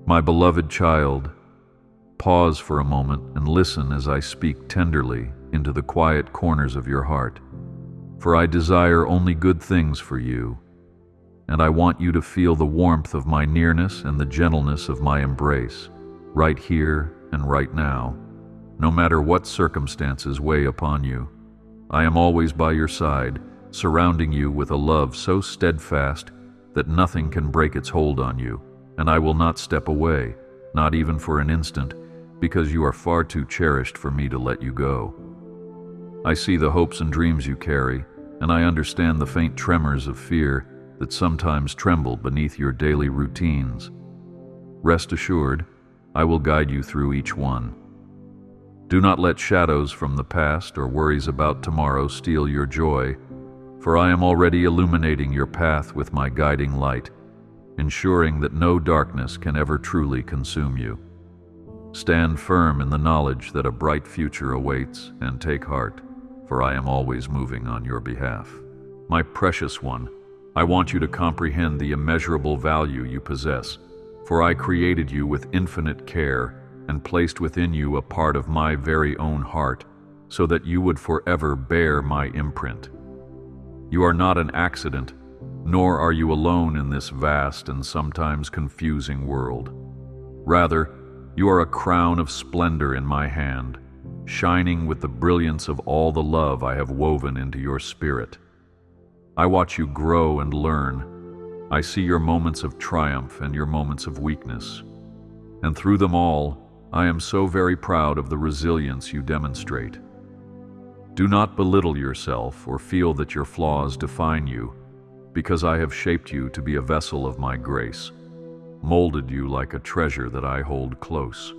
My beloved child, pause for a moment and listen as I speak tenderly into the quiet corners of your heart, for I desire only good things for you, and I want you to feel the warmth of my nearness and the gentleness of my embrace, right here and right now, no matter what circumstances weigh upon you. I am always by your side, surrounding you with a love so steadfast that nothing can break its hold on you, and I will not step away, not even for an instant, because you are far too cherished for me to let you go. I see the hopes and dreams you carry, and I understand the faint tremors of fear that sometimes tremble beneath your daily routines. Rest assured, I will guide you through each one. Do not let shadows from the past or worries about tomorrow steal your joy, for I am already illuminating your path with my guiding light, ensuring that no darkness can ever truly consume you. Stand firm in the knowledge that a bright future awaits, and take heart, for I am always moving on your behalf. My precious one, I want you to comprehend the immeasurable value you possess, for I created you with infinite care and placed within you a part of my very own heart, so that you would forever bear my imprint. You are not an accident, nor are you alone in this vast and sometimes confusing world. Rather, you are a crown of splendor in my hand, shining with the brilliance of all the love I have woven into your spirit. I watch you grow and learn. I see your moments of triumph and your moments of weakness. And through them all, I am so very proud of the resilience you demonstrate. Do not belittle yourself or feel that your flaws define you, because I have shaped you to be a vessel of my grace, molded you like a treasure that I hold close.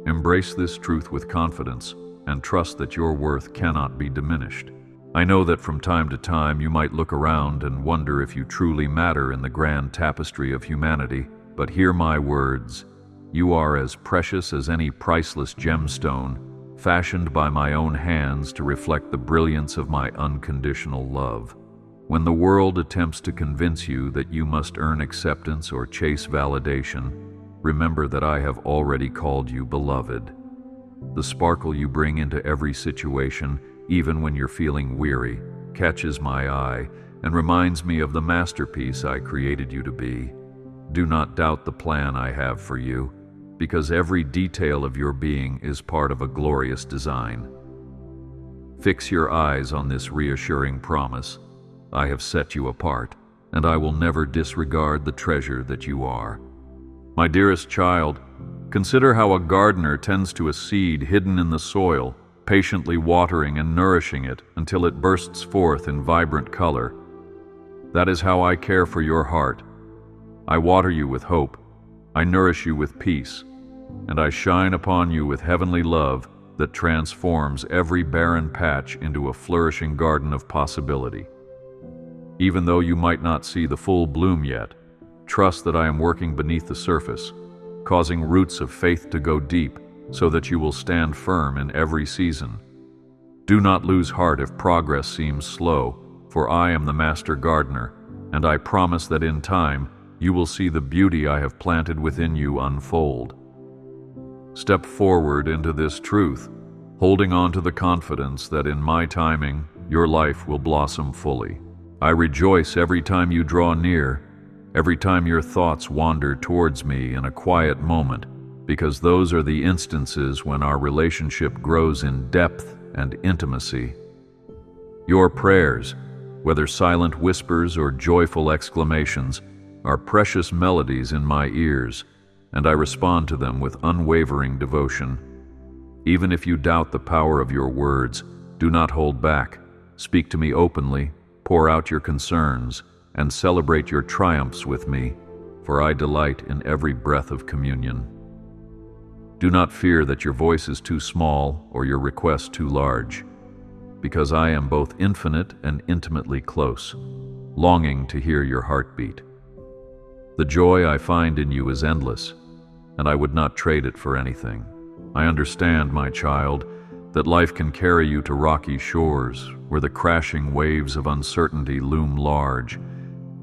Embrace this truth with confidence and trust that your worth cannot be diminished. I know that from time to time you might look around and wonder if you truly matter in the grand tapestry of humanity, but hear my words. You are as precious as any priceless gemstone, fashioned by my own hands to reflect the brilliance of my unconditional love. When the world attempts to convince you that you must earn acceptance or chase validation, remember that I have already called you beloved. The sparkle you bring into every situation, even when you're feeling weary, catches my eye and reminds me of the masterpiece I created you to be. Do not doubt the plan I have for you, because every detail of your being is part of a glorious design. Fix your eyes on this reassuring promise. I have set you apart, and I will never disregard the treasure that you are. My dearest child, consider how a gardener tends to a seed hidden in the soil, patiently watering and nourishing it until it bursts forth in vibrant color. That is how I care for your heart. I water you with hope, I nourish you with peace, and I shine upon you with heavenly love that transforms every barren patch into a flourishing garden of possibility. Even though you might not see the full bloom yet, trust that I am working beneath the surface, causing roots of faith to go deep so that you will stand firm in every season. Do not lose heart if progress seems slow, for I am the master gardener, and I promise that in time you will see the beauty I have planted within you unfold. Step forward into this truth, holding on to the confidence that in my timing, your life will blossom fully. I rejoice every time you draw near, every time your thoughts wander towards me in a quiet moment, because those are the instances when our relationship grows in depth and intimacy. Your prayers, whether silent whispers or joyful exclamations, are precious melodies in my ears, and I respond to them with unwavering devotion. Even if you doubt the power of your words, do not hold back. Speak to me openly, pour out your concerns, and celebrate your triumphs with me, for I delight in every breath of communion. Do not fear that your voice is too small or your request too large, because I am both infinite and intimately close, longing to hear your heartbeat. The joy I find in you is endless, and I would not trade it for anything. I understand, my child, that life can carry you to rocky shores where the crashing waves of uncertainty loom large,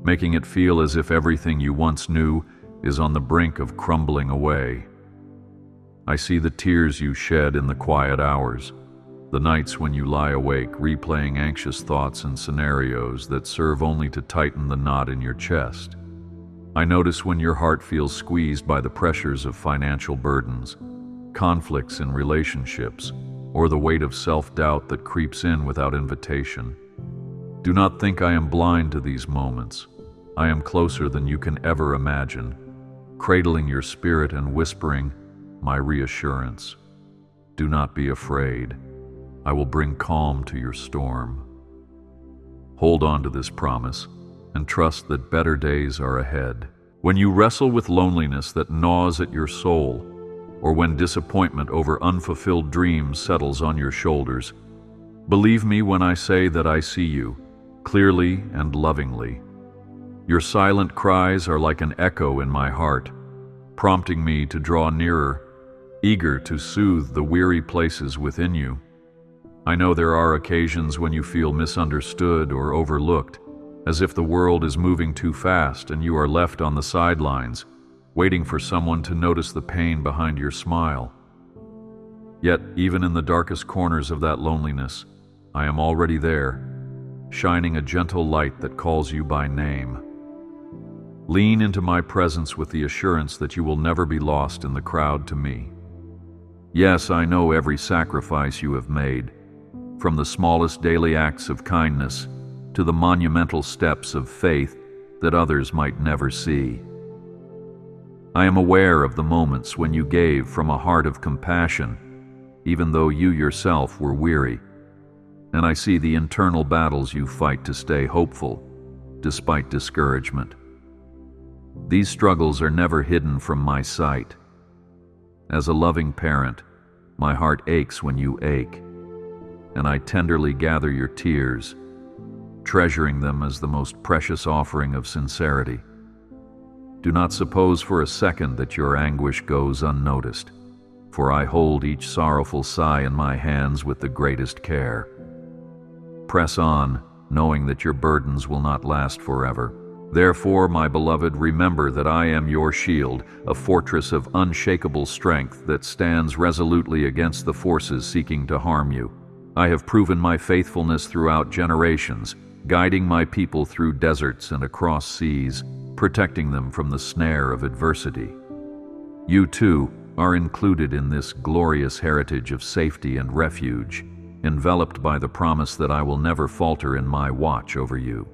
making it feel as if everything you once knew is on the brink of crumbling away. I see the tears you shed in the quiet hours, the nights when you lie awake replaying anxious thoughts and scenarios that serve only to tighten the knot in your chest. I notice when your heart feels squeezed by the pressures of financial burdens, conflicts in relationships, or the weight of self-doubt that creeps in without invitation. Do not think I am blind to these moments. I am closer than you can ever imagine, cradling your spirit and whispering my reassurance. Do not be afraid. I will bring calm to your storm. Hold on to this promise and trust that better days are ahead. When you wrestle with loneliness that gnaws at your soul, or when disappointment over unfulfilled dreams settles on your shoulders, believe me when I say that I see you, clearly and lovingly. Your silent cries are like an echo in my heart, prompting me to draw nearer, eager to soothe the weary places within you. I know there are occasions when you feel misunderstood or overlooked, as if the world is moving too fast and you are left on the sidelines, waiting for someone to notice the pain behind your smile. Yet, even in the darkest corners of that loneliness, I am already there, shining a gentle light that calls you by name. Lean into my presence with the assurance that you will never be lost in the crowd to me. Yes, I know every sacrifice you have made, from the smallest daily acts of kindness to the monumental steps of faith that others might never see. I am aware of the moments when you gave from a heart of compassion, even though you yourself were weary, and I see the internal battles you fight to stay hopeful, despite discouragement. These struggles are never hidden from my sight. As a loving parent, my heart aches when you ache, and I tenderly gather your tears, treasuring them as the most precious offering of sincerity. Do not suppose for a second that your anguish goes unnoticed, for I hold each sorrowful sigh in my hands with the greatest care. Press on, knowing that your burdens will not last forever. Therefore, my beloved, remember that I am your shield, a fortress of unshakable strength that stands resolutely against the forces seeking to harm you. I have proven my faithfulness throughout generations, guiding my people through deserts and across seas, protecting them from the snare of adversity. You, too, are included in this glorious heritage of safety and refuge, enveloped by the promise that I will never falter in my watch over you.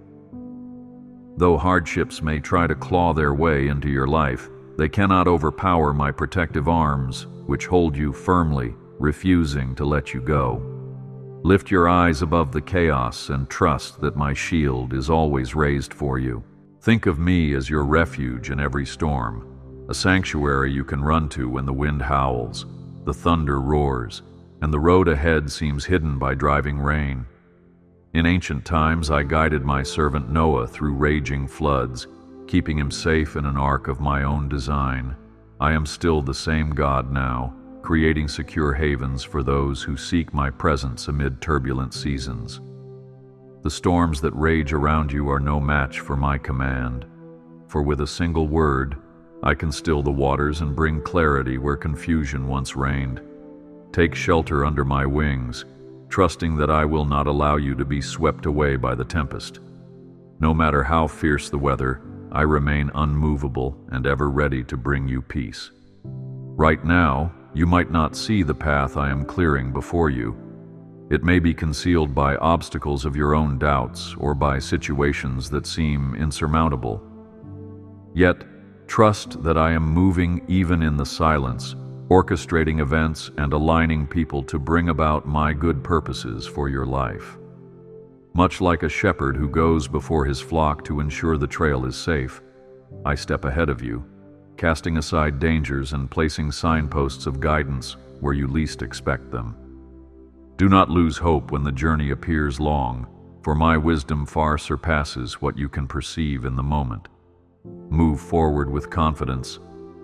Though hardships may try to claw their way into your life, they cannot overpower my protective arms, which hold you firmly, refusing to let you go. Lift your eyes above the chaos and trust that my shield is always raised for you. Think of me as your refuge in every storm, a sanctuary you can run to when the wind howls, the thunder roars, and the road ahead seems hidden by driving rain. In ancient times, I guided my servant Noah through raging floods, keeping him safe in an ark of my own design. I am still the same God now, creating secure havens for those who seek my presence amid turbulent seasons. The storms that rage around you are no match for my command, for with a single word, I can still the waters and bring clarity where confusion once reigned. Take shelter under my wings, trusting that I will not allow you to be swept away by the tempest. No matter how fierce the weather, I remain unmovable and ever ready to bring you peace. Right now, you might not see the path I am clearing before you. It may be concealed by obstacles of your own doubts or by situations that seem insurmountable. Yet, trust that I am moving even in the silence, orchestrating events and aligning people to bring about my good purposes for your life. Much like a shepherd who goes before his flock to ensure the trail is safe, I step ahead of you, casting aside dangers and placing signposts of guidance where you least expect them. Do not lose hope when the journey appears long, for my wisdom far surpasses what you can perceive in the moment. Move forward with confidence,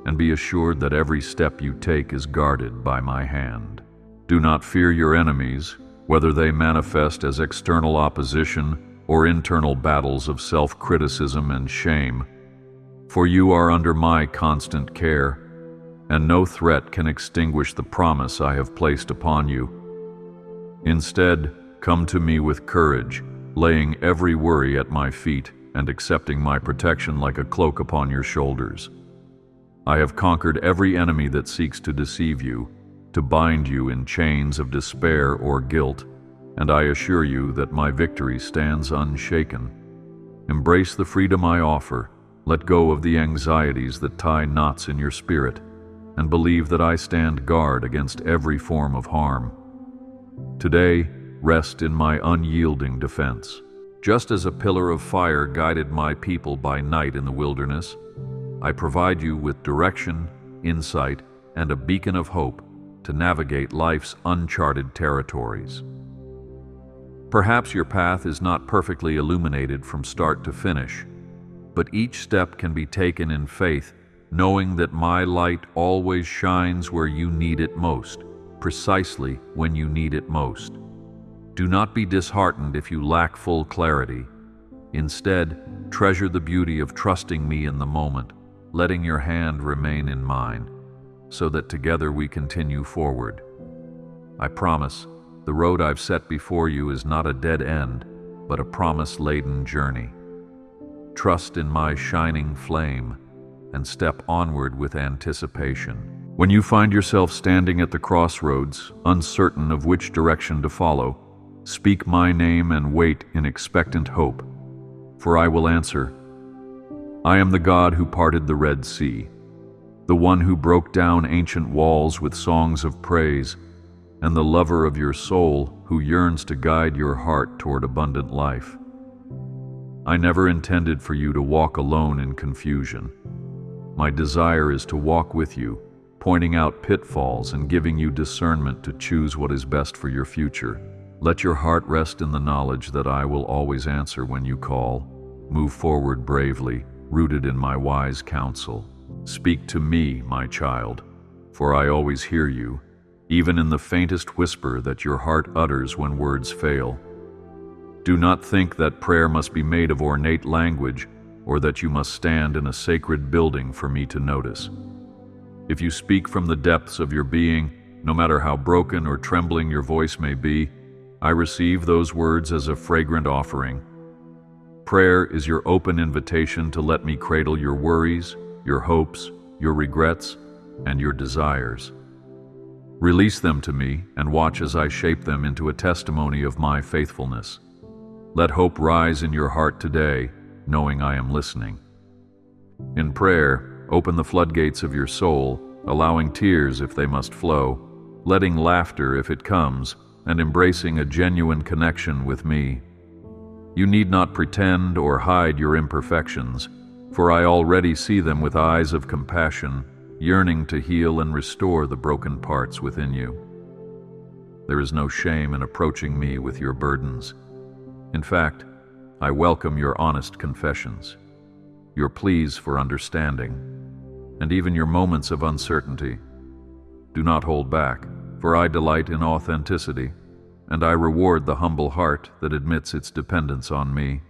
and be assured that every step you take is guarded by my hand. Do not fear your enemies, whether they manifest as external opposition or internal battles of self-criticism and shame. For you are under my constant care, and no threat can extinguish the promise I have placed upon you. Instead, come to me with courage, laying every worry at my feet and accepting my protection like a cloak upon your shoulders. I have conquered every enemy that seeks to deceive you, to bind you in chains of despair or guilt, and I assure you that my victory stands unshaken. Embrace the freedom I offer, let go of the anxieties that tie knots in your spirit, and believe that I stand guard against every form of harm. Today, rest in my unyielding defense. Just as a pillar of fire guided my people by night in the wilderness, I provide you with direction, insight, and a beacon of hope to navigate life's uncharted territories. Perhaps your path is not perfectly illuminated from start to finish, but each step can be taken in faith, knowing that my light always shines where you need it most, precisely when you need it most. Do not be disheartened if you lack full clarity. Instead, treasure the beauty of trusting me in the moment, letting your hand remain in mine, so that together we continue forward. I promise, the road I've set before you is not a dead end, but a promise-laden journey. Trust in my shining flame and step onward with anticipation. When you find yourself standing at the crossroads, uncertain of which direction to follow, speak my name and wait in expectant hope, for I will answer. I am the God who parted the Red Sea, the one who broke down ancient walls with songs of praise, and the lover of your soul who yearns to guide your heart toward abundant life. I never intended for you to walk alone in confusion. My desire is to walk with you, pointing out pitfalls and giving you discernment to choose what is best for your future. Let your heart rest in the knowledge that I will always answer when you call. Move forward bravely, rooted in my wise counsel. Speak to me, my child, for I always hear you, even in the faintest whisper that your heart utters when words fail. Do not think that prayer must be made of ornate language, or that you must stand in a sacred building for me to notice. If you speak from the depths of your being, no matter how broken or trembling your voice may be, I receive those words as a fragrant offering. Prayer is your open invitation to let me cradle your worries, your hopes, your regrets, and your desires. Release them to me and watch as I shape them into a testimony of my faithfulness. Let hope rise in your heart today, knowing I am listening. In prayer, open the floodgates of your soul, allowing tears if they must flow, letting laughter if it comes, and embracing a genuine connection with me. You need not pretend or hide your imperfections, for I already see them with eyes of compassion, yearning to heal and restore the broken parts within you. There is no shame in approaching me with your burdens. In fact, I welcome your honest confessions, your pleas for understanding, and even your moments of uncertainty. Do not hold back, for I delight in authenticity, and I reward the humble heart that admits its dependence on me.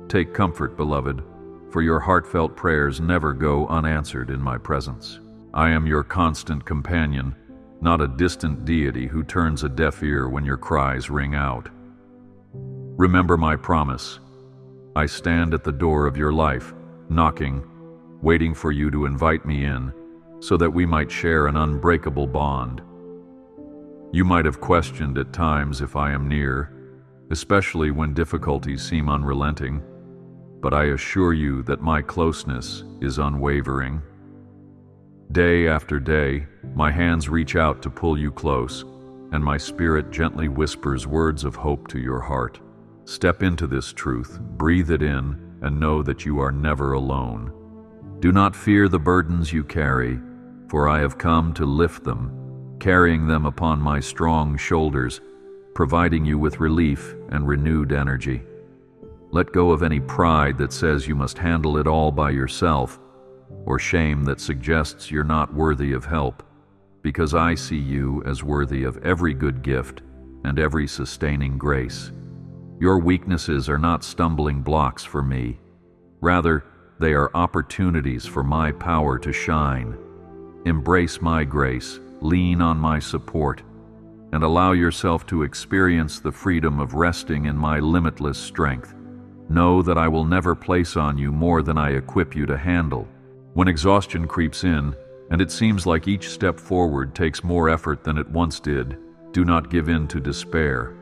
Take comfort, beloved, for your heartfelt prayers never go unanswered in my presence. I am your constant companion, not a distant deity who turns a deaf ear when your cries ring out. Remember my promise. I stand at the door of your life, knocking, waiting for you to invite me in, so that we might share an unbreakable bond. You might have questioned at times if I am near, especially when difficulties seem unrelenting, but I assure you that my closeness is unwavering. Day after day, my hands reach out to pull you close, and my spirit gently whispers words of hope to your heart. Step into this truth, breathe it in, and know that you are never alone. Do not fear the burdens you carry, for I have come to lift them, carrying them upon my strong shoulders, providing you with relief and renewed energy. Let go of any pride that says you must handle it all by yourself, or shame that suggests you're not worthy of help, because I see you as worthy of every good gift and every sustaining grace. Your weaknesses are not stumbling blocks for me. Rather, They are opportunities for my power to shine. Embrace my grace, lean on my support, and allow yourself to experience the freedom of resting in my limitless strength. Know that I will never place on you more than I equip you to handle. When exhaustion creeps in, and it seems like each step forward takes more effort than it once did, do not give in to despair.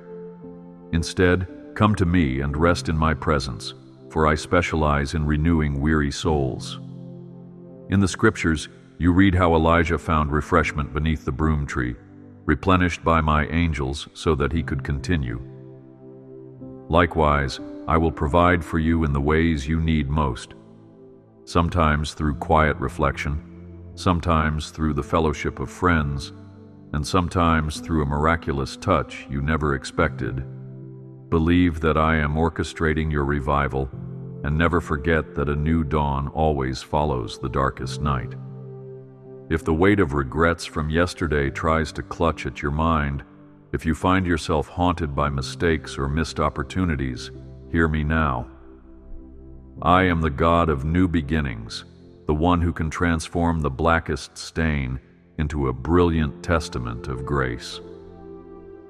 Instead, come to me and rest in my presence, for I specialize in renewing weary souls. In the scriptures, you read how Elijah found refreshment beneath the broom tree, replenished by my angels so that he could continue. Likewise, I will provide for you in the ways you need most, sometimes through quiet reflection, sometimes through the fellowship of friends, and sometimes through a miraculous touch you never expected. Believe that I am orchestrating your revival, and never forget that a new dawn always follows the darkest night. If the weight of regrets from yesterday tries to clutch at your mind, if you find yourself haunted by mistakes or missed opportunities, hear me now. I am the God of new beginnings, the one who can transform the blackest stain into a brilliant testament of grace.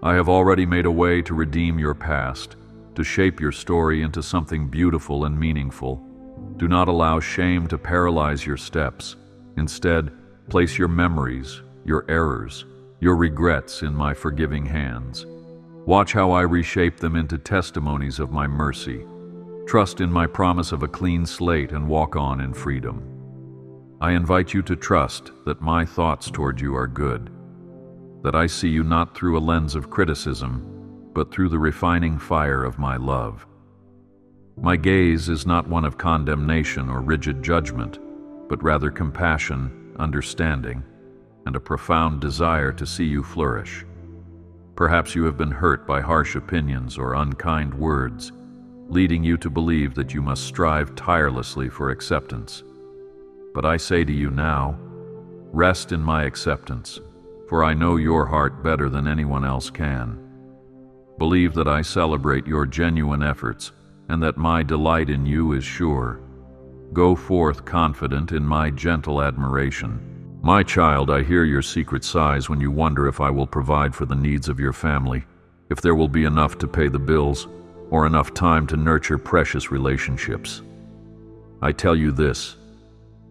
I have already made a way to redeem your past, to shape your story into something beautiful and meaningful. Do not allow shame to paralyze your steps. Instead, place your memories, your errors, your regrets in my forgiving hands. Watch how I reshape them into testimonies of my mercy. Trust in my promise of a clean slate and walk on in freedom. I invite you to trust that my thoughts toward you are good, that I see you not through a lens of criticism, but through the refining fire of my love. My gaze is not one of condemnation or rigid judgment, but rather compassion, understanding, and a profound desire to see you flourish. Perhaps you have been hurt by harsh opinions or unkind words, leading you to believe that you must strive tirelessly for acceptance. But I say to you now, rest in my acceptance, for I know your heart better than anyone else can. Believe that I celebrate your genuine efforts and that my delight in you is sure. Go forth confident in my gentle admiration. My child, I hear your secret sighs when you wonder if I will provide for the needs of your family, if there will be enough to pay the bills, or enough time to nurture precious relationships. I tell you this,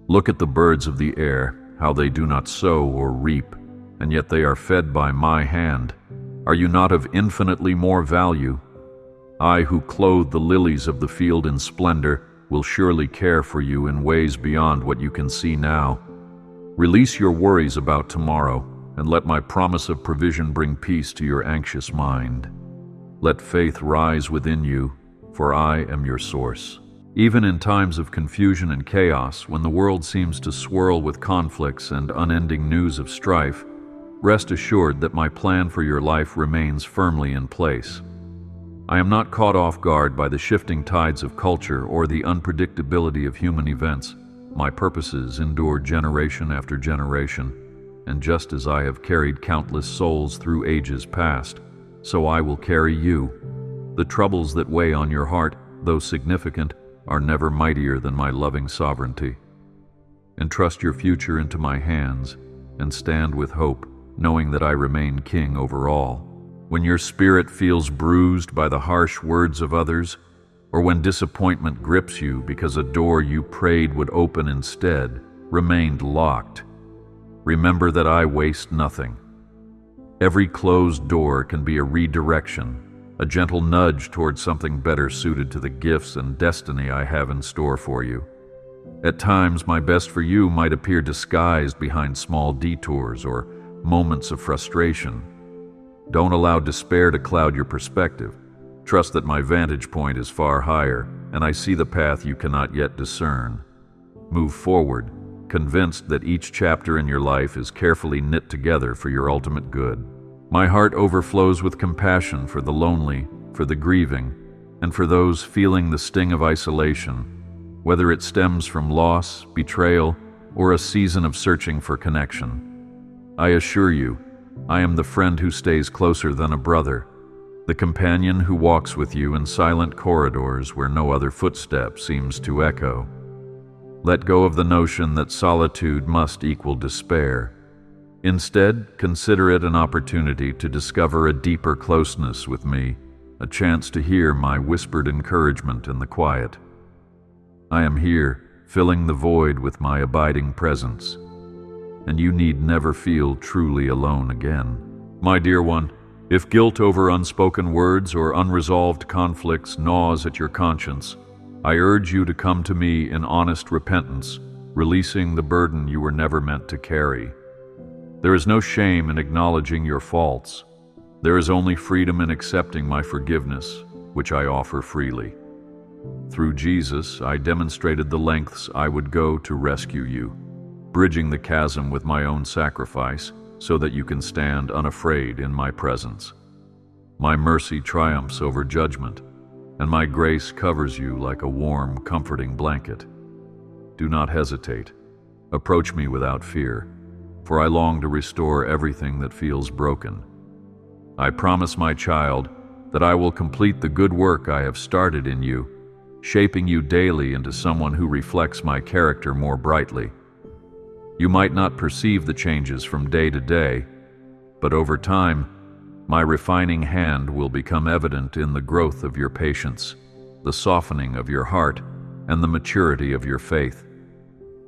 look at the birds of the air, how they do not sow or reap, and yet they are fed by my hand. Are you not of infinitely more value? I, who clothe the lilies of the field in splendor, will surely care for you in ways beyond what you can see now. Release your worries about tomorrow, and let my promise of provision bring peace to your anxious mind. Let faith rise within you, for I am your source. Even in times of confusion and chaos, when the world seems to swirl with conflicts and unending news of strife, rest assured that my plan for your life remains firmly in place. I am not caught off guard by the shifting tides of culture or the unpredictability of human events. My purposes endure generation after generation, and just as I have carried countless souls through ages past, so I will carry you. The troubles that weigh on your heart, though significant, are never mightier than my loving sovereignty. Entrust your future into my hands, and stand with hope, knowing that I remain king over all. When your spirit feels bruised by the harsh words of others, or when disappointment grips you because a door you prayed would open instead remained locked, remember that I waste nothing. Every closed door can be a redirection, a gentle nudge toward something better suited to the gifts and destiny I have in store for you. At times, my best for you might appear disguised behind small detours or moments of frustration. Don't allow despair to cloud your perspective. Trust that my vantage point is far higher, and I see the path you cannot yet discern. Move forward, convinced that each chapter in your life is carefully knit together for your ultimate good. My heart overflows with compassion for the lonely, for the grieving, and for those feeling the sting of isolation, whether it stems from loss, betrayal, or a season of searching for connection. I assure you, I am the friend who stays closer than a brother, the companion who walks with you in silent corridors where no other footstep seems to echo. Let go of the notion that solitude must equal despair. Instead, consider it an opportunity to discover a deeper closeness with me, a chance to hear my whispered encouragement in the quiet. I am here, filling the void with my abiding presence, and you need never feel truly alone again. My dear one, if guilt over unspoken words or unresolved conflicts gnaws at your conscience, I urge you to come to me in honest repentance, releasing the burden you were never meant to carry. There is no shame in acknowledging your faults. There is only freedom in accepting my forgiveness, which I offer freely. Through Jesus, I demonstrated the lengths I would go to rescue you, bridging the chasm with my own sacrifice so that you can stand unafraid in my presence. My mercy triumphs over judgment, and my grace covers you like a warm, comforting blanket. Do not hesitate. Approach me without fear, for I long to restore everything that feels broken. I promise, my child, that I will complete the good work I have started in you, shaping you daily into someone who reflects my character more brightly. You might not perceive the changes from day to day, but over time, my refining hand will become evident in the growth of your patience, the softening of your heart, and the maturity of your faith.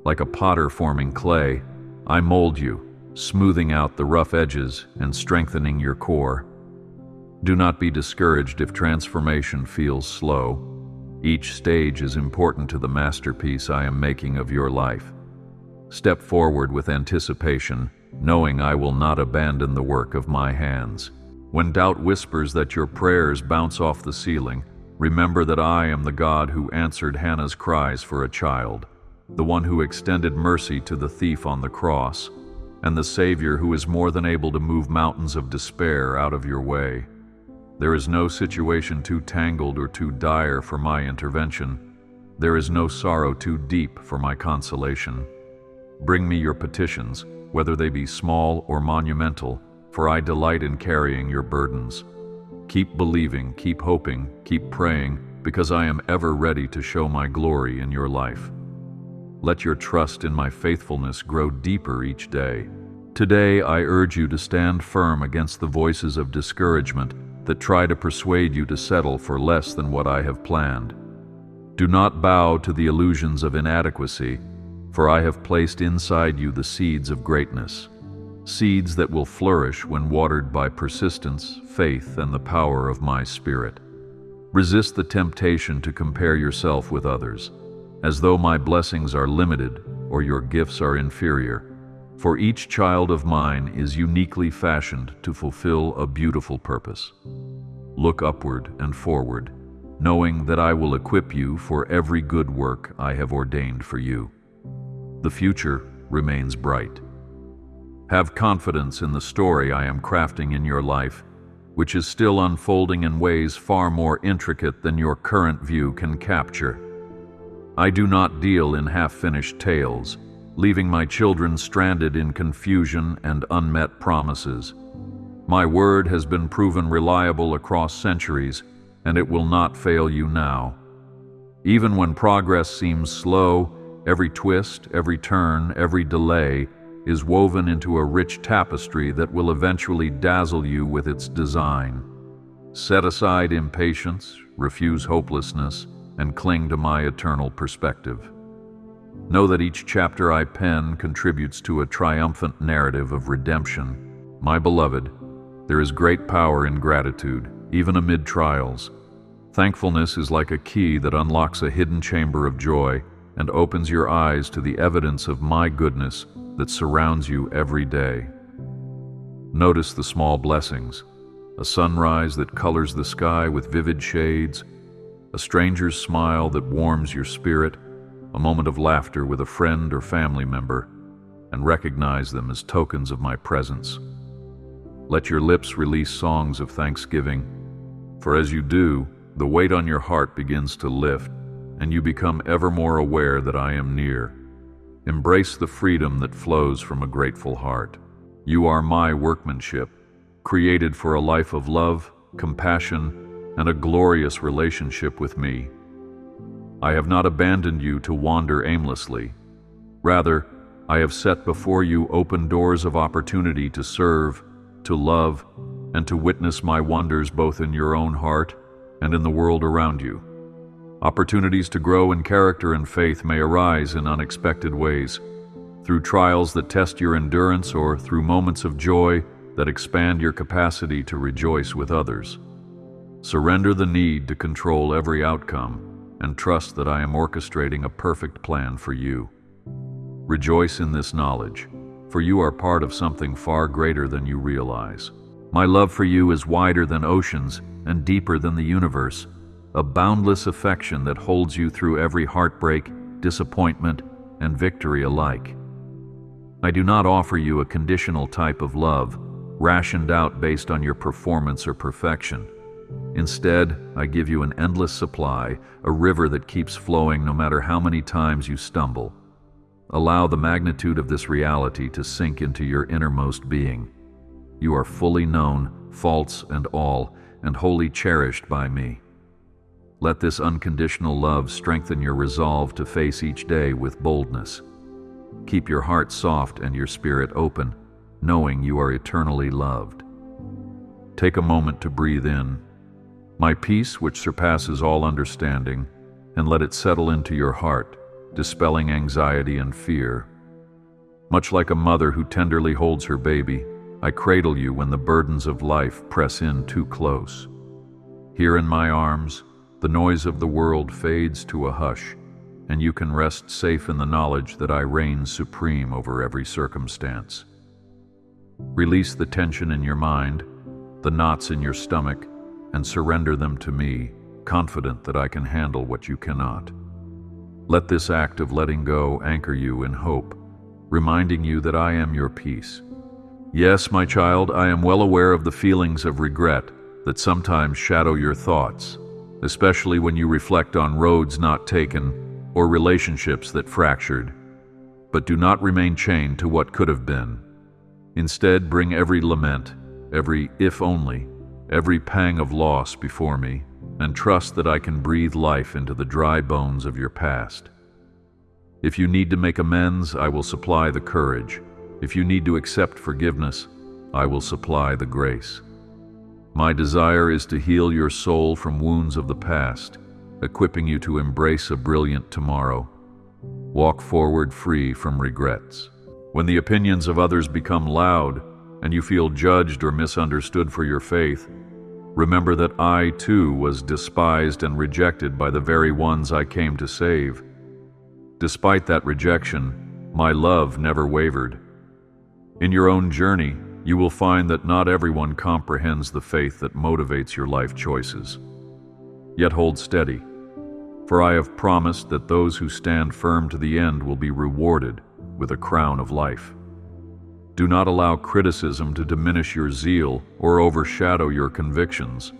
Like a potter forming clay, I mold you, smoothing out the rough edges and strengthening your core. Do not be discouraged if transformation feels slow. Each stage is important to the masterpiece I am making of your life. Step forward with anticipation, knowing I will not abandon the work of my hands. When doubt whispers that your prayers bounce off the ceiling, remember that I am the God who answered Hannah's cries for a child, the one who extended mercy to the thief on the cross, and the Savior who is more than able to move mountains of despair out of your way. There is no situation too tangled or too dire for my intervention. There is no sorrow too deep for my consolation. Bring me your petitions, whether they be small or monumental, for I delight in carrying your burdens. Keep believing, keep hoping, keep praying, because I am ever ready to show my glory in your life. Let your trust in my faithfulness grow deeper each day. Today, I urge you to stand firm against the voices of discouragement that try to persuade you to settle for less than what I have planned. Do not bow to the illusions of inadequacy, for I have placed inside you the seeds of greatness, seeds that will flourish when watered by persistence, faith, and the power of my Spirit. Resist the temptation to compare yourself with others, as though my blessings are limited or your gifts are inferior, for each child of mine is uniquely fashioned to fulfill a beautiful purpose. Look upward and forward, knowing that I will equip you for every good work I have ordained for you. The future remains bright. Have confidence in the story I am crafting in your life, which is still unfolding in ways far more intricate than your current view can capture. I do not deal in half-finished tales, leaving my children stranded in confusion and unmet promises. My word has been proven reliable across centuries, and it will not fail you now. Even when progress seems slow, every twist, every turn, every delay is woven into a rich tapestry that will eventually dazzle you with its design. Set aside impatience, refuse hopelessness, and cling to my eternal perspective. Know that each chapter I pen contributes to a triumphant narrative of redemption. My beloved, there is great power in gratitude, even amid trials. Thankfulness is like a key that unlocks a hidden chamber of joy and opens your eyes to the evidence of my goodness that surrounds you every day. Notice the small blessings: a sunrise that colors the sky with vivid shades, a stranger's smile that warms your spirit, a moment of laughter with a friend or family member, and recognize them as tokens of my presence. Let your lips release songs of thanksgiving, for as you do, the weight on your heart begins to lift, and you become ever more aware that I am near. Embrace the freedom that flows from a grateful heart. You are my workmanship, created for a life of love, compassion, and a glorious relationship with me. I have not abandoned you to wander aimlessly. Rather, I have set before you open doors of opportunity to serve, to love, and to witness my wonders both in your own heart and in the world around you. Opportunities to grow in character and faith may arise in unexpected ways, through trials that test your endurance or through moments of joy that expand your capacity to rejoice with others. Surrender the need to control every outcome and trust that I am orchestrating a perfect plan for you. Rejoice in this knowledge, for you are part of something far greater than you realize. My love for you is wider than oceans and deeper than the universe, a boundless affection that holds you through every heartbreak, disappointment, and victory alike. I do not offer you a conditional type of love, rationed out based on your performance or perfection. Instead, I give you an endless supply, a river that keeps flowing no matter how many times you stumble. Allow the magnitude of this reality to sink into your innermost being. You are fully known, faults and all, and wholly cherished by me. Let this unconditional love strengthen your resolve to face each day with boldness. Keep your heart soft and your spirit open, knowing you are eternally loved. Take a moment to breathe in my peace, which surpasses all understanding, and let it settle into your heart, dispelling anxiety and fear. Much like a mother who tenderly holds her baby, I cradle you when the burdens of life press in too close. Here in my arms, the noise of the world fades to a hush, and you can rest safe in the knowledge that I reign supreme over every circumstance. Release the tension in your mind, the knots in your stomach, and surrender them to me, confident that I can handle what you cannot. Let this act of letting go anchor you in hope, reminding you that I am your peace. Yes, my child, I am well aware of the feelings of regret that sometimes shadow your thoughts, especially when you reflect on roads not taken or relationships that fractured. But do not remain chained to what could have been. Instead, bring every lament, every if only, every pang of loss before me, and trust that I can breathe life into the dry bones of your past. If you need to make amends, I will supply the courage. If you need to accept forgiveness, I will supply the grace. My desire is to heal your soul from wounds of the past, equipping you to embrace a brilliant tomorrow. Walk forward free from regrets. When the opinions of others become loud, and you feel judged or misunderstood for your faith, remember that I, too, was despised and rejected by the very ones I came to save. Despite that rejection, my love never wavered. In your own journey, you will find that not everyone comprehends the faith that motivates your life choices. Yet hold steady, for I have promised that those who stand firm to the end will be rewarded with a crown of life. Do not allow criticism to diminish your zeal or overshadow your convictions.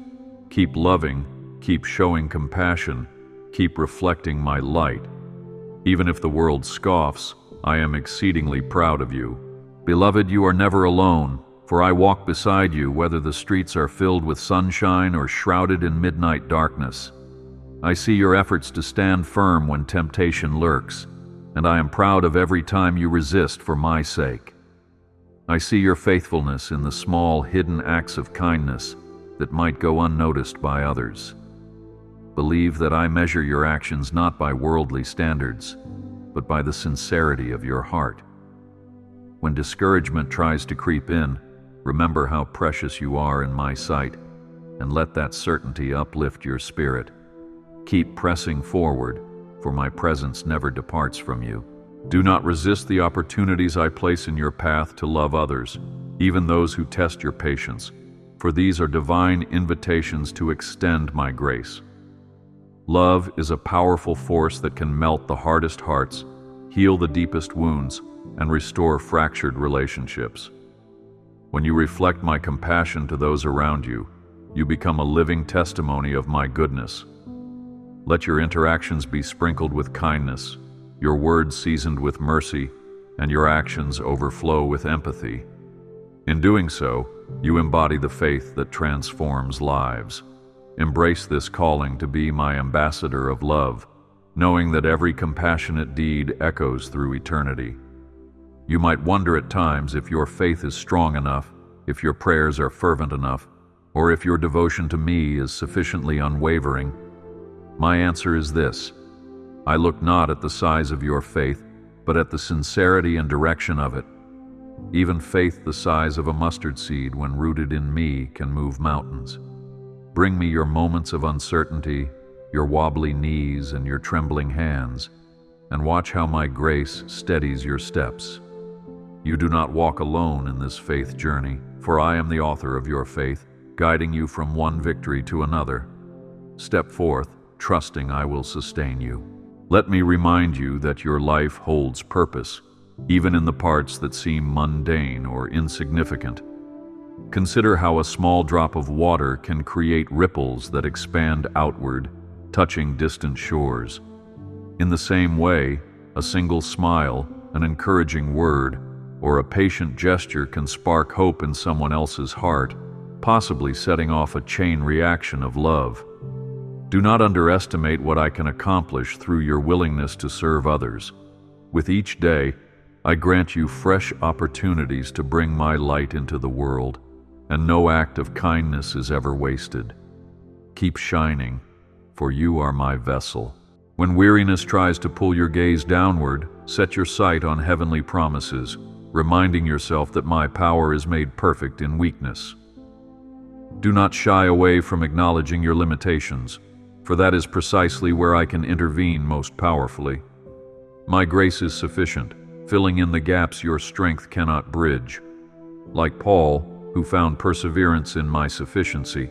Keep loving, keep showing compassion, keep reflecting my light. Even if the world scoffs, I am exceedingly proud of you. Beloved, you are never alone, for I walk beside you whether the streets are filled with sunshine or shrouded in midnight darkness. I see your efforts to stand firm when temptation lurks, and I am proud of every time you resist for my sake. I see your faithfulness in the small, hidden acts of kindness that might go unnoticed by others. Believe that I measure your actions not by worldly standards, but by the sincerity of your heart. When discouragement tries to creep in, remember how precious you are in my sight, and let that certainty uplift your spirit. Keep pressing forward, for my presence never departs from you. Do not resist the opportunities I place in your path to love others, even those who test your patience, for these are divine invitations to extend my grace. Love is a powerful force that can melt the hardest hearts, heal the deepest wounds, and restore fractured relationships. When you reflect my compassion to those around you, you become a living testimony of my goodness. Let your interactions be sprinkled with kindness, your words seasoned with mercy, and your actions overflow with empathy. In doing so, you embody the faith that transforms lives. Embrace this calling to be my ambassador of love, knowing that every compassionate deed echoes through eternity. You might wonder at times if your faith is strong enough, if your prayers are fervent enough, or if your devotion to me is sufficiently unwavering. My answer is this: I look not at the size of your faith, but at the sincerity and direction of it. Even faith the size of a mustard seed, when rooted in me, can move mountains. Bring me your moments of uncertainty, your wobbly knees and your trembling hands, and watch how my grace steadies your steps. You do not walk alone in this faith journey, for I am the author of your faith, guiding you from one victory to another. Step forth, trusting I will sustain you. Let me remind you that your life holds purpose, even in the parts that seem mundane or insignificant. Consider how a small drop of water can create ripples that expand outward, touching distant shores. In the same way, a single smile, an encouraging word, or a patient gesture can spark hope in someone else's heart, possibly setting off a chain reaction of love. Do not underestimate what I can accomplish through your willingness to serve others. With each day, I grant you fresh opportunities to bring my light into the world, and no act of kindness is ever wasted. Keep shining, for you are my vessel. When weariness tries to pull your gaze downward, set your sight on heavenly promises, reminding yourself that my power is made perfect in weakness. Do not shy away from acknowledging your limitations, for that is precisely where I can intervene most powerfully. My grace is sufficient, filling in the gaps your strength cannot bridge. Like Paul, who found perseverance in my sufficiency,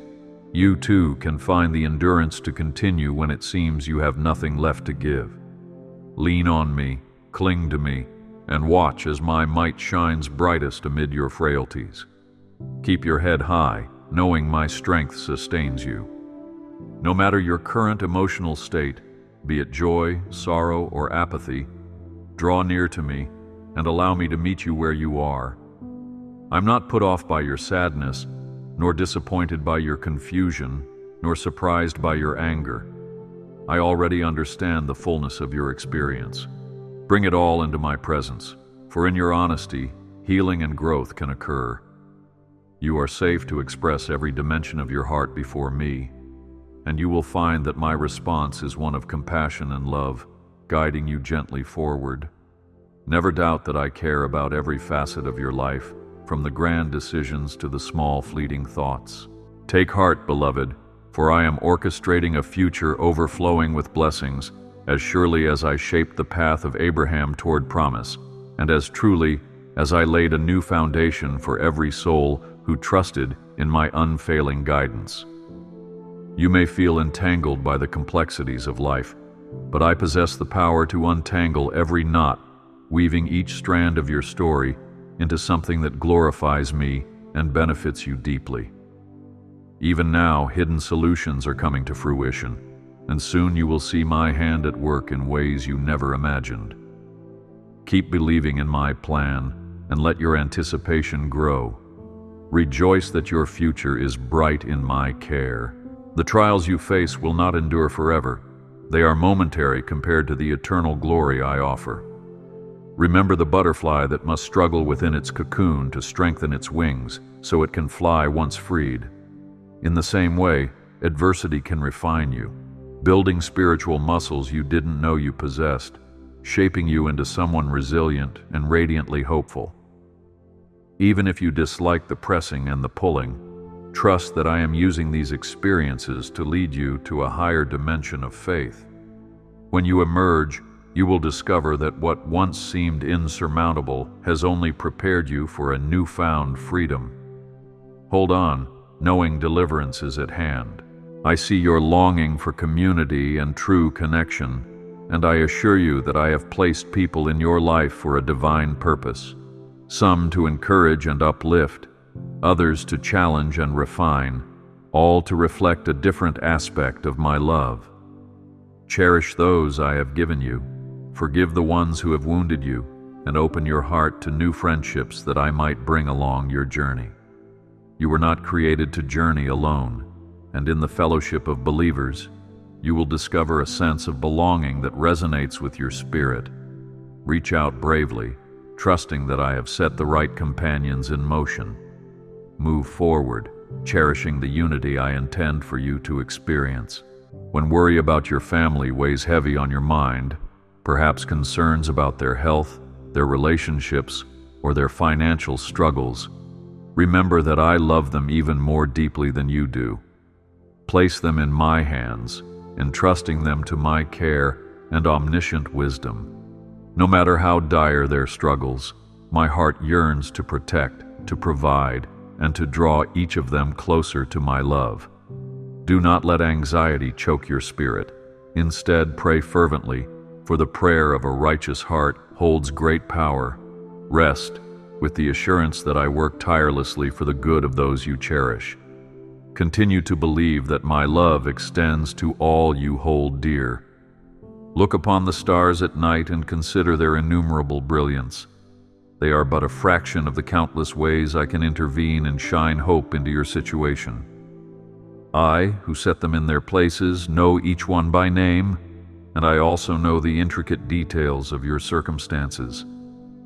you too can find the endurance to continue when it seems you have nothing left to give. Lean on me, cling to me, and watch as my might shines brightest amid your frailties. Keep your head high, knowing my strength sustains you. No matter your current emotional state, be it joy, sorrow, or apathy, draw near to me and allow me to meet you where you are. I'm not put off by your sadness, nor disappointed by your confusion, nor surprised by your anger. I already understand the fullness of your experience. Bring it all into my presence, for in your honesty, healing and growth can occur. You are safe to express every dimension of your heart before me, and you will find that my response is one of compassion and love, guiding you gently forward. Never doubt that I care about every facet of your life, from the grand decisions to the small fleeting thoughts. Take heart, beloved, for I am orchestrating a future overflowing with blessings, as surely as I shaped the path of Abraham toward promise, and as truly as I laid a new foundation for every soul who trusted in my unfailing guidance. You may feel entangled by the complexities of life, but I possess the power to untangle every knot, weaving each strand of your story into something that glorifies me and benefits you deeply. Even now, hidden solutions are coming to fruition, and soon you will see my hand at work in ways you never imagined. Keep believing in my plan, and let your anticipation grow. Rejoice that your future is bright in my care. The trials you face will not endure forever. They are momentary compared to the eternal glory I offer. Remember the butterfly that must struggle within its cocoon to strengthen its wings so it can fly once freed. In the same way, adversity can refine you, building spiritual muscles you didn't know you possessed, shaping you into someone resilient and radiantly hopeful. Even if you dislike the pressing and the pulling, trust that I am using these experiences to lead you to a higher dimension of faith. When you emerge, you will discover that what once seemed insurmountable has only prepared you for a newfound freedom. Hold on, knowing deliverance is at hand. I see your longing for community and true connection, and I assure you that I have placed people in your life for a divine purpose, some to encourage and uplift, others to challenge and refine, all to reflect a different aspect of my love. Cherish those I have given you, forgive the ones who have wounded you, and open your heart to new friendships that I might bring along your journey. You were not created to journey alone, and in the fellowship of believers, You will discover a sense of belonging that resonates with your spirit. Reach out bravely, trusting that I have set the right companions in motion. Move forward, cherishing the unity I intend for you to experience. When worry about your family weighs heavy on your mind, perhaps concerns about their health, their relationships, or their financial struggles, remember that I love them even more deeply than you do. Place them in my hands, entrusting them to my care and omniscient wisdom. No matter how dire their struggles, my heart yearns to protect, to provide, and to draw each of them closer to my love. Do not let anxiety choke your spirit. Instead, pray fervently, for the prayer of a righteous heart holds great power. Rest, with the assurance that I work tirelessly for the good of those you cherish. Continue to believe that my love extends to all you hold dear. Look upon the stars at night and consider their innumerable brilliance. They are but a fraction of the countless ways I can intervene and shine hope into your situation. I, who set them in their places, know each one by name, and I also know the intricate details of your circumstances.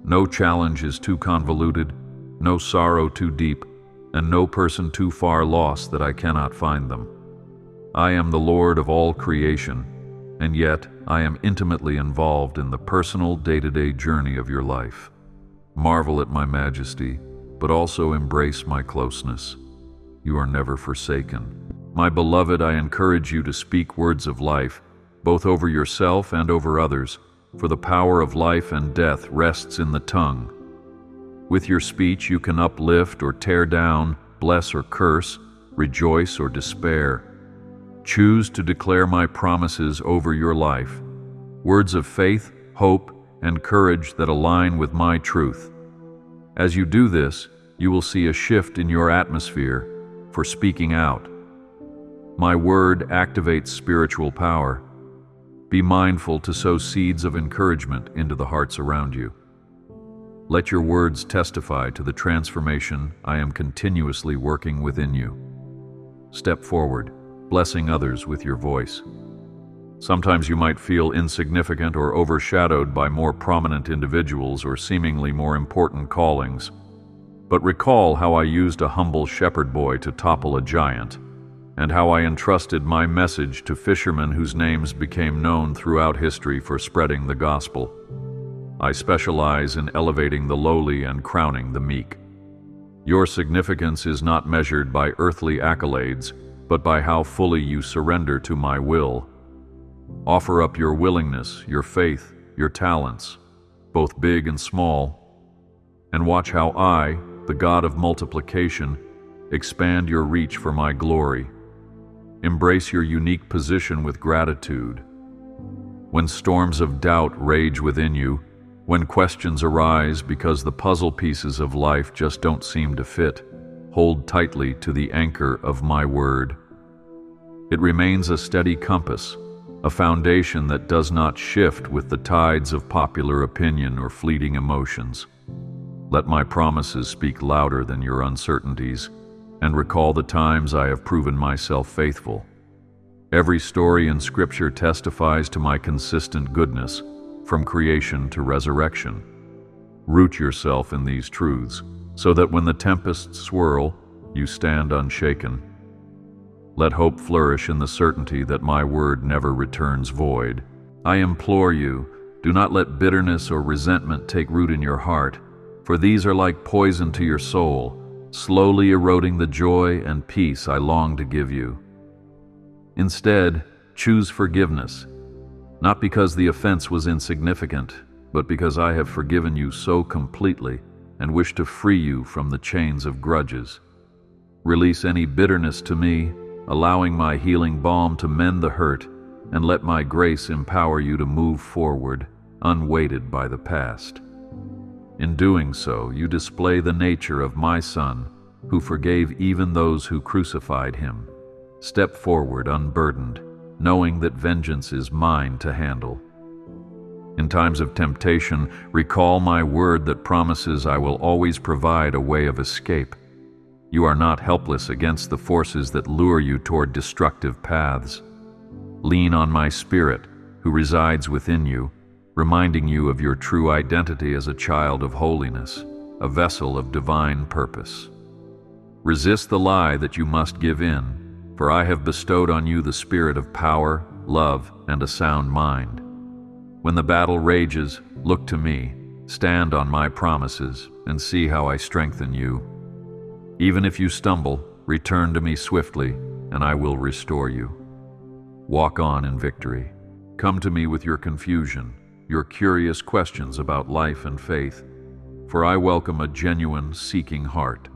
No challenge is too convoluted, no sorrow too deep, and no person too far lost that I cannot find them. I am the Lord of all creation, and yet I am intimately involved in the personal day-to-day journey of your life. Marvel at my majesty, but also embrace my closeness. You are never forsaken. My beloved, I encourage you to speak words of life, both over yourself and over others, for the power of life and death rests in the tongue. With your speech you can uplift or tear down, bless or curse, rejoice or despair. Choose to declare my promises over your life, words of faith, hope, and courage that align with my truth. As you do this, you will see a shift in your atmosphere for speaking out. My word activates spiritual power. Be mindful to sow seeds of encouragement into the hearts around you. Let your words testify to the transformation I am continuously working within you. Step forward, blessing others with your voice. Sometimes you might feel insignificant or overshadowed by more prominent individuals or seemingly more important callings. But recall how I used a humble shepherd boy to topple a giant, and how I entrusted my message to fishermen whose names became known throughout history for spreading the gospel. I specialize in elevating the lowly and crowning the meek. Your significance is not measured by earthly accolades, but by how fully you surrender to my will. Offer up your willingness, your faith, your talents, both big and small, and watch how I, the God of multiplication, expand your reach for my glory. Embrace your unique position with gratitude. When storms of doubt rage within you, when questions arise because the puzzle pieces of life just don't seem to fit, hold tightly to the anchor of my word. It remains a steady compass, a foundation that does not shift with the tides of popular opinion or fleeting emotions. Let my promises speak louder than your uncertainties, and recall the times I have proven myself faithful. Every story in Scripture testifies to my consistent goodness, from creation to resurrection. Root yourself in these truths, so that when the tempests swirl, you stand unshaken. Let hope flourish in the certainty that my word never returns void. I implore you, do not let bitterness or resentment take root in your heart, for these are like poison to your soul, slowly eroding the joy and peace I long to give you. Instead, choose forgiveness, not because the offense was insignificant, but because I have forgiven you so completely and wish to free you from the chains of grudges. Release any bitterness to me, allowing my healing balm to mend the hurt, and let my grace empower you to move forward, unweighted by the past. In doing so, you display the nature of my Son, who forgave even those who crucified him. Step forward unburdened, knowing that vengeance is mine to handle. In times of temptation, recall my word that promises I will always provide a way of escape. You are not helpless against the forces that lure you toward destructive paths. Lean on my Spirit, who resides within you, reminding you of your true identity as a child of holiness, a vessel of divine purpose. Resist the lie that you must give in, for I have bestowed on you the spirit of power, love, and a sound mind. When the battle rages, look to me, stand on my promises, and see how I strengthen you. Even if you stumble, return to me swiftly, and I will restore you. Walk on in victory. Come to me with your confusion, your curious questions about life and faith, for I welcome a genuine, seeking heart.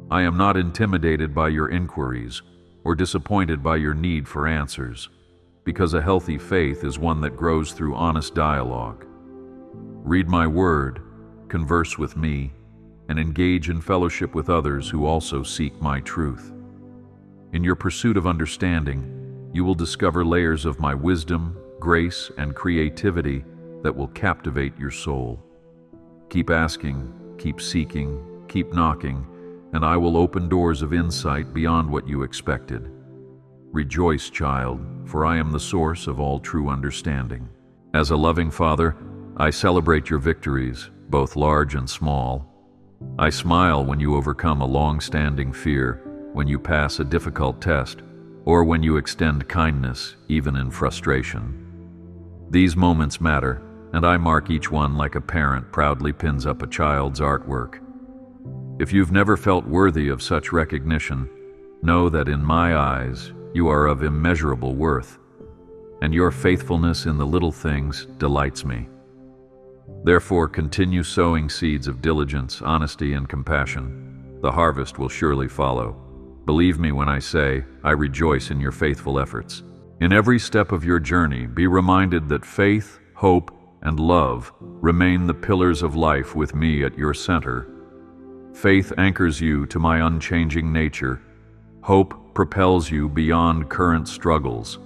I am not intimidated by your inquiries or disappointed by your need for answers, because a healthy faith is one that grows through honest dialogue. Read my word, converse with me, and engage in fellowship with others who also seek my truth. In your pursuit of understanding, you will discover layers of my wisdom, grace, and creativity that will captivate your soul. Keep asking, keep seeking, keep knocking, and I will open doors of insight beyond what you expected. Rejoice, child, for I am the source of all true understanding. As a loving father, I celebrate your victories, both large and small. I smile when you overcome a long-standing fear, when you pass a difficult test, or when you extend kindness, even in frustration. These moments matter, and I mark each one like a parent proudly pins up a child's artwork. If you've never felt worthy of such recognition, know that in my eyes, you are of immeasurable worth, and your faithfulness in the little things delights me. Therefore, continue sowing seeds of diligence, honesty, and compassion. The harvest will surely follow. Believe me when I say, I rejoice in your faithful efforts. In every step of your journey, be reminded that faith, hope, and love remain the pillars of life with me at your center. Faith anchors you to my unchanging nature. Hope propels you beyond current struggles.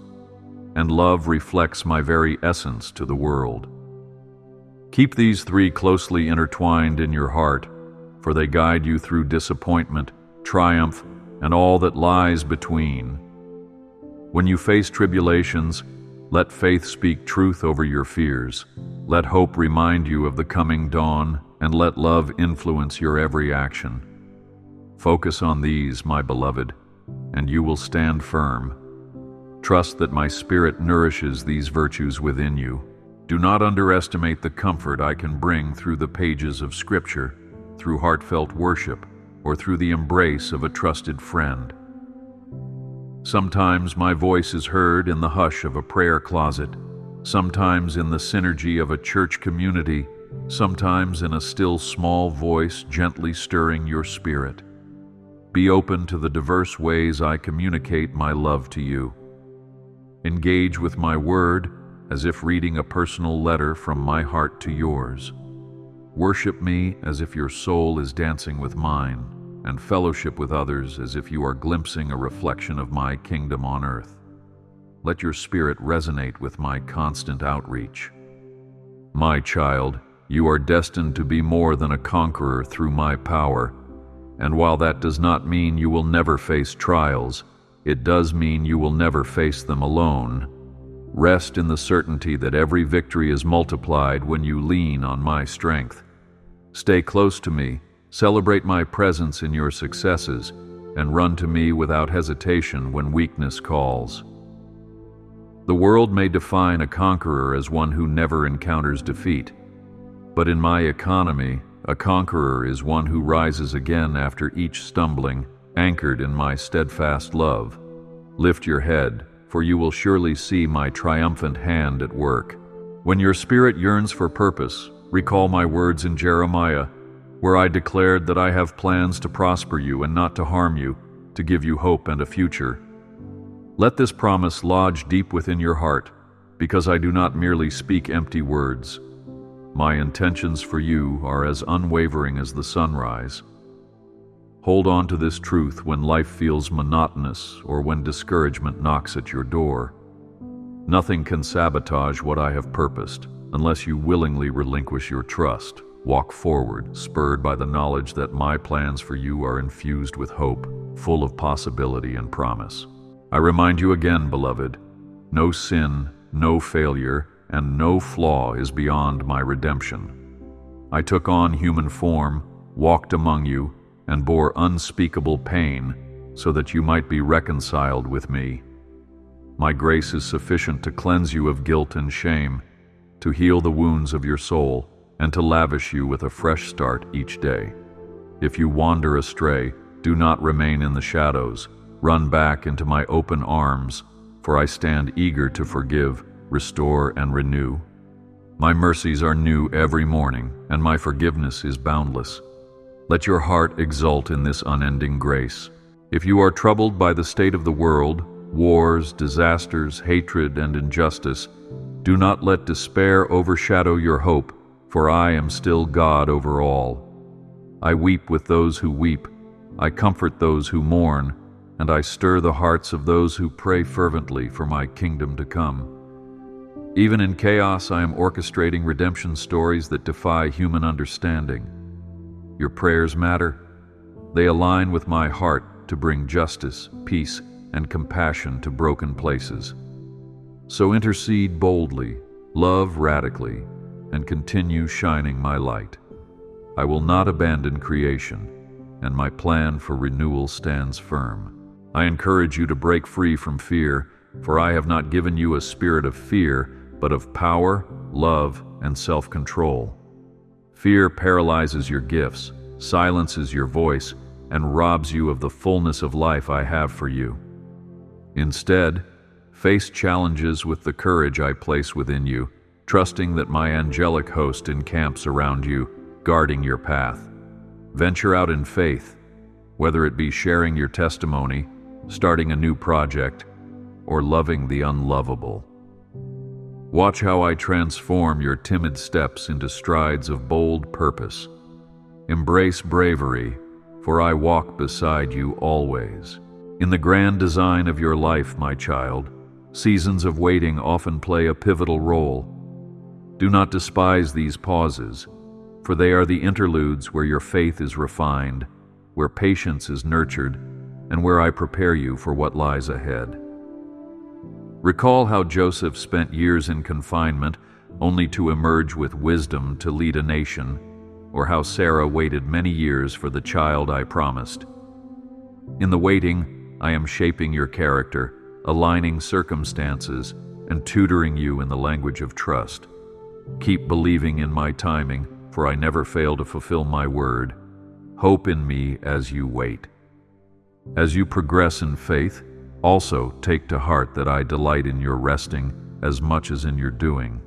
And love reflects my very essence to the world. Keep these three closely intertwined in your heart, for they guide you through disappointment, triumph, and all that lies between. When you face tribulations, let faith speak truth over your fears. Let hope remind you of the coming dawn, and let love influence your every action. Focus on these, my beloved, and you will stand firm. Trust that my Spirit nourishes these virtues within you. Do not underestimate the comfort I can bring through the pages of Scripture, through heartfelt worship, or through the embrace of a trusted friend. Sometimes my voice is heard in the hush of a prayer closet, sometimes in the synergy of a church community, sometimes in a still small voice gently stirring your spirit. Be open to the diverse ways I communicate my love to you. Engage with my word as if reading a personal letter from my heart to yours. Worship me as if your soul is dancing with mine, and fellowship with others as if you are glimpsing a reflection of my kingdom on earth. Let your spirit resonate with my constant outreach. My child, you are destined to be more than a conqueror through my power, and while that does not mean you will never face trials, it does mean you will never face them alone. Rest in the certainty that every victory is multiplied when you lean on my strength. Stay close to me, celebrate my presence in your successes, and run to me without hesitation when weakness calls. The world may define a conqueror as one who never encounters defeat, but in my economy, a conqueror is one who rises again after each stumbling, anchored in my steadfast love. Lift your head, for you will surely see my triumphant hand at work. When your spirit yearns for purpose, recall my words in Jeremiah, where I declared that I have plans to prosper you and not to harm you, to give you hope and a future. Let this promise lodge deep within your heart, because I do not merely speak empty words. My intentions for you are as unwavering as the sunrise. Hold on to this truth when life feels monotonous or when discouragement knocks at your door. Nothing can sabotage what I have purposed unless you willingly relinquish your trust. Walk forward, spurred by the knowledge that my plans for you are infused with hope, full of possibility and promise. I remind you again, beloved, No sin, no failure, and no flaw is beyond my redemption. I took on human form, walked among you, and bore unspeakable pain so that you might be reconciled with me. My grace is sufficient to cleanse you of guilt and shame, to heal the wounds of your soul, and to lavish you with a fresh start each day. If you wander astray, do not remain in the shadows. Run back into my open arms, for I stand eager to forgive, restore, and renew. My mercies are new every morning, and my forgiveness is boundless. Let your heart exult in this unending grace. If you are troubled by the state of the world, wars, disasters, hatred, and injustice, do not let despair overshadow your hope, for I am still God over all. I weep with those who weep, I comfort those who mourn, and I stir the hearts of those who pray fervently for my kingdom to come. Even in chaos, I am orchestrating redemption stories that defy human understanding. Your prayers matter. They align with my heart to bring justice, peace, and compassion to broken places. So intercede boldly, love radically, and continue shining my light. I will not abandon creation, and my plan for renewal stands firm. I encourage you to break free from fear, for I have not given you a spirit of fear, but of power, love, and self-control. Fear paralyzes your gifts, silences your voice, and robs you of the fullness of life I have for you. Instead, face challenges with the courage I place within you, trusting that my angelic host encamps around you, guarding your path. Venture out in faith, whether it be sharing your testimony, starting a new project, or loving the unlovable. Watch how I transform your timid steps into strides of bold purpose. Embrace bravery, for I walk beside you always. In the grand design of your life, my child, seasons of waiting often play a pivotal role. Do not despise these pauses, for they are the interludes where your faith is refined, where patience is nurtured, and where I prepare you for what lies ahead. Recall how Joseph spent years in confinement only to emerge with wisdom to lead a nation, or how Sarah waited many years for the child I promised. In the waiting, I am shaping your character, aligning circumstances, and tutoring you in the language of trust. Keep believing in my timing, for I never fail to fulfill my word. Hope in me as you wait. As you progress in faith, also take to heart that I delight in your resting as much as in your doing.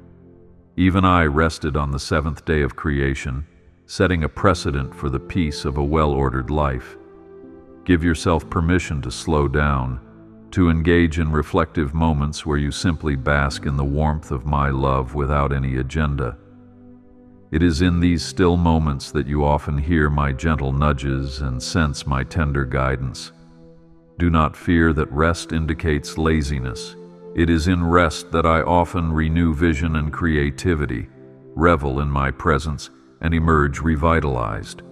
Even I rested on the seventh day of creation, setting a precedent for the peace of a well-ordered life. Give yourself permission to slow down, to engage in reflective moments where you simply bask in the warmth of my love without any agenda. It is in these still moments that you often hear my gentle nudges and sense my tender guidance. Do not fear that rest indicates laziness. It is in rest that I often renew vision and creativity, revel in my presence, and emerge revitalized.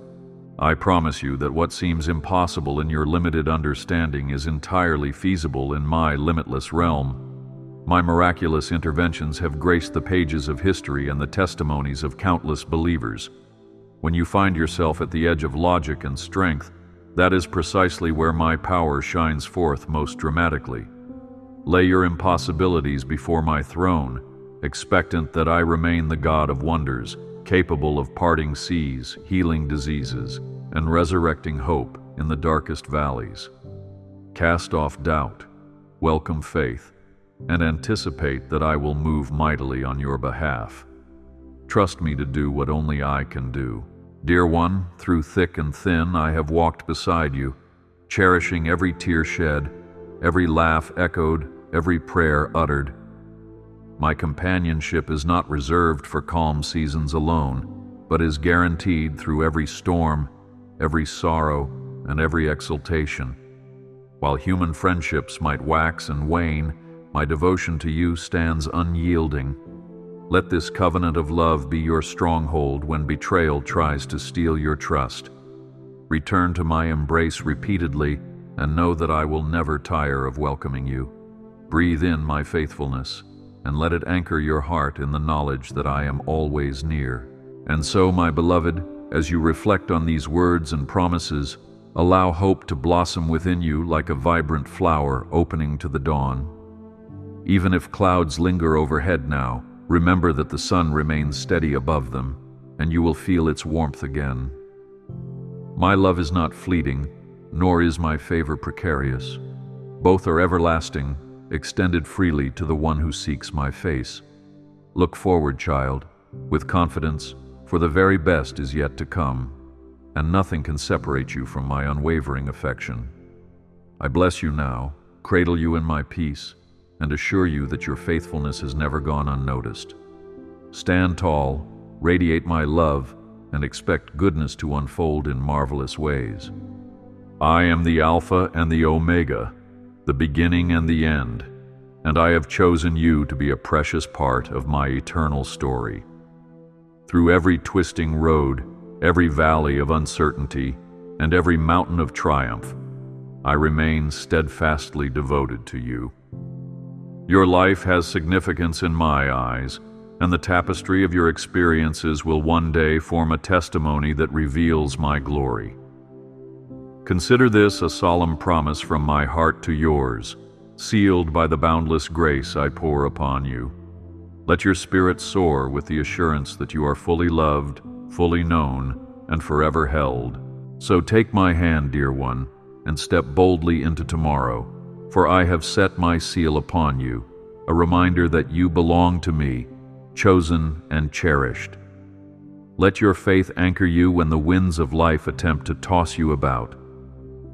I promise you that what seems impossible in your limited understanding is entirely feasible in my limitless realm. My miraculous interventions have graced the pages of history and the testimonies of countless believers. When you find yourself at the edge of logic and strength, that is precisely where my power shines forth most dramatically. Lay your impossibilities before my throne, expectant that I remain the God of wonders, capable of parting seas, healing diseases, and resurrecting hope in the darkest valleys. Cast off doubt, welcome faith, and anticipate that I will move mightily on your behalf. Trust me to do what only I can do. Dear one, through thick and thin I have walked beside you, cherishing every tear shed, every laugh echoed, every prayer uttered. My companionship is not reserved for calm seasons alone, but is guaranteed through every storm, every sorrow, and every exultation. While human friendships might wax and wane, my devotion to you stands unyielding. Let this covenant of love be your stronghold when betrayal tries to steal your trust. Return to my embrace repeatedly and know that I will never tire of welcoming you. Breathe in my faithfulness, and let it anchor your heart in the knowledge that I am always near. And so, my beloved, as you reflect on these words and promises, allow hope to blossom within you like a vibrant flower opening to the dawn. Even if clouds linger overhead now, remember that the sun remains steady above them, and you will feel its warmth again. My love is not fleeting, nor is my favor precarious. Both are everlasting, extended freely to the one who seeks my face. Look forward, child, with confidence, for the very best is yet to come, and nothing can separate you from my unwavering affection. I bless you now, cradle you in my peace, and assure you that your faithfulness has never gone unnoticed. Stand tall, radiate my love, and expect goodness to unfold in marvelous ways. I am the Alpha and the Omega, the beginning and the end, and I have chosen you to be a precious part of my eternal story. Through every twisting road, every valley of uncertainty, and every mountain of triumph, I remain steadfastly devoted to you. Your life has significance in my eyes, and the tapestry of your experiences will one day form a testimony that reveals my glory. Consider this a solemn promise from my heart to yours, sealed by the boundless grace I pour upon you. Let your spirit soar with the assurance that you are fully loved, fully known, and forever held. So take my hand, dear one, and step boldly into tomorrow, for I have set my seal upon you, a reminder that you belong to me, chosen and cherished. Let your faith anchor you when the winds of life attempt to toss you about.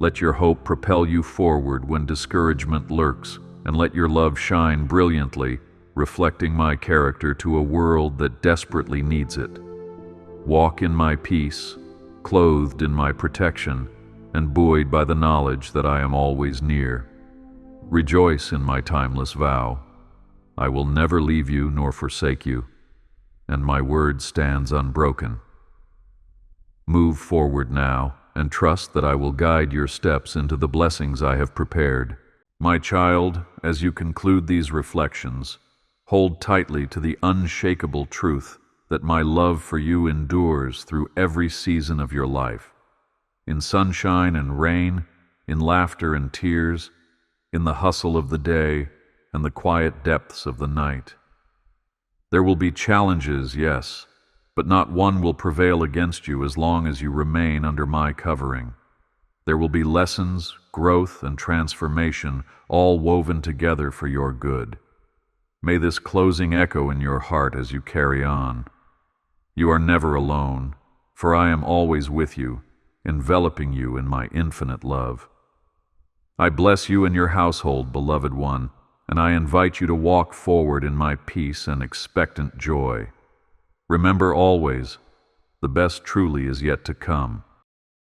Let your hope propel you forward when discouragement lurks, and let your love shine brilliantly, reflecting my character to a world that desperately needs it. Walk in my peace, clothed in my protection, and buoyed by the knowledge that I am always near. Rejoice in my timeless vow. I will never leave you nor forsake you, and my word stands unbroken. Move forward now, and trust that I will guide your steps into the blessings I have prepared. My child, as you conclude these reflections, hold tightly to the unshakable truth that my love for you endures through every season of your life. In sunshine and rain, in laughter and tears, in the hustle of the day and the quiet depths of the night. There will be challenges, yes, but not one will prevail against you as long as you remain under my covering. There will be lessons, growth, and transformation, all woven together for your good. May this closing echo in your heart as you carry on. You are never alone, for I am always with you, enveloping you in my infinite love. I bless you and your household, beloved one, and I invite you to walk forward in my peace and expectant joy. Remember always, the best truly is yet to come.